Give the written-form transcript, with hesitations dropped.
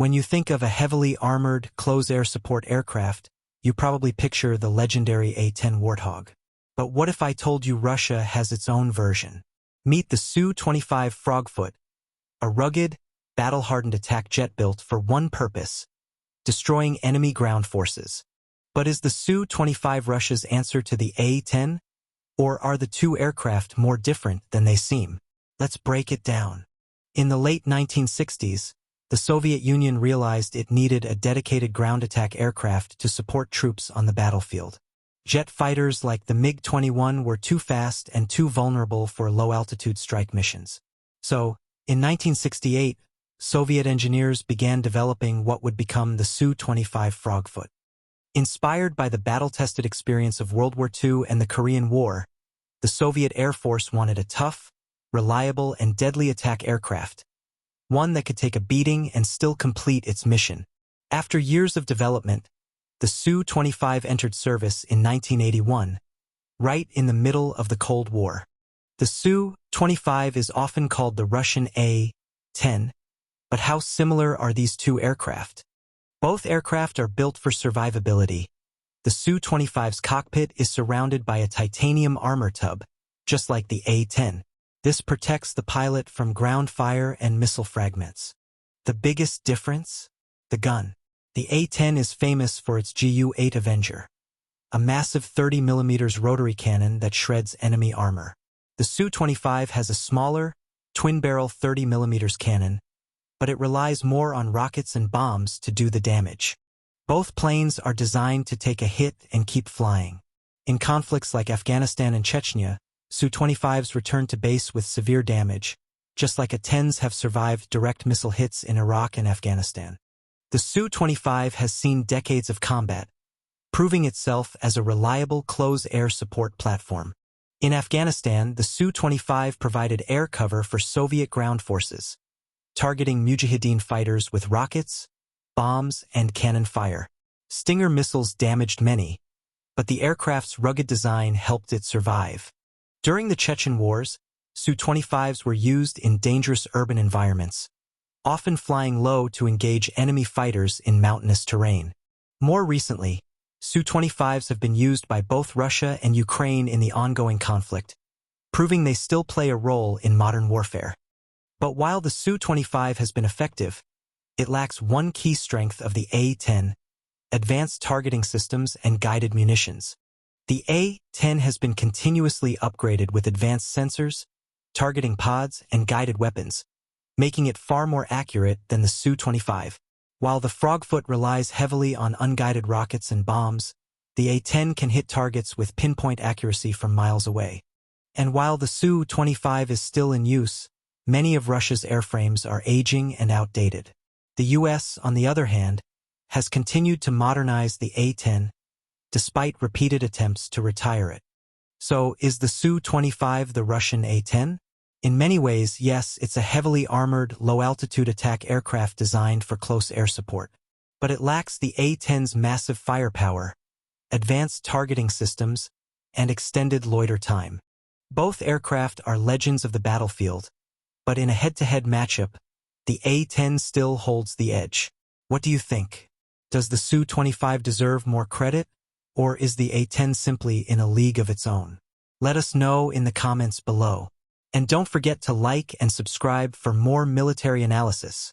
When you think of a heavily armored, close air support aircraft, you probably picture the legendary A-10 Warthog. But what if I told you Russia has its own version? Meet the Su-25 Frogfoot, a rugged, battle-hardened attack jet built for one purpose: destroying enemy ground forces. But is the Su-25 Russia's answer to the A-10? Or are the two aircraft more different than they seem? Let's break it down. In the late 1960s, the Soviet Union realized it needed a dedicated ground attack aircraft to support troops on the battlefield. Jet fighters like the MiG-21 were too fast and too vulnerable for low-altitude strike missions. So, in 1968, Soviet engineers began developing what would become the Su-25 Frogfoot. Inspired by the battle-tested experience of World War II and the Korean War, the Soviet Air Force wanted a tough, reliable, and deadly attack aircraft, one that could take a beating and still complete its mission. After years of development, the Su-25 entered service in 1981, right in the middle of the Cold War. The Su-25 is often called the Russian A-10, but how similar are these two aircraft? Both aircraft are built for survivability. The Su-25's cockpit is surrounded by a titanium armor tub, just like the A-10. This protects the pilot from ground fire and missile fragments. The biggest difference? The gun. The A-10 is famous for its Gu-8 Avenger, a massive 30mm rotary cannon that shreds enemy armor. The Su-25 has a smaller, twin-barrel 30mm cannon, but it relies more on rockets and bombs to do the damage. Both planes are designed to take a hit and keep flying. In conflicts like Afghanistan and Chechnya, Su-25s return to base with severe damage, just like A-10s have survived direct missile hits in Iraq and Afghanistan. The Su-25 has seen decades of combat, proving itself as a reliable close-air support platform. In Afghanistan, the Su-25 provided air cover for Soviet ground forces, targeting Mujahideen fighters with rockets, bombs, and cannon fire. Stinger missiles damaged many, but the aircraft's rugged design helped it survive. During the Chechen Wars, Su-25s were used in dangerous urban environments, often flying low to engage enemy fighters in mountainous terrain. More recently, Su-25s have been used by both Russia and Ukraine in the ongoing conflict, proving they still play a role in modern warfare. But while the Su-25 has been effective, it lacks one key strength of the A-10: advanced targeting systems and guided munitions. The A-10 has been continuously upgraded with advanced sensors, targeting pods, and guided weapons, making it far more accurate than the Su-25. While the Frogfoot relies heavily on unguided rockets and bombs, the A-10 can hit targets with pinpoint accuracy from miles away. And while the Su-25 is still in use, many of Russia's airframes are aging and outdated. The U.S., on the other hand, has continued to modernize the A-10, despite repeated attempts to retire it. So, is the Su-25 the Russian A-10? In many ways, yes, it's a heavily armored, low-altitude attack aircraft designed for close air support. But it lacks the A-10's massive firepower, advanced targeting systems, and extended loiter time. Both aircraft are legends of the battlefield, but in a head-to-head matchup, the A-10 still holds the edge. What do you think? Does the Su-25 deserve more credit, or is the A-10 simply in a league of its own? Let us know in the comments below. And don't forget to like and subscribe for more military analysis.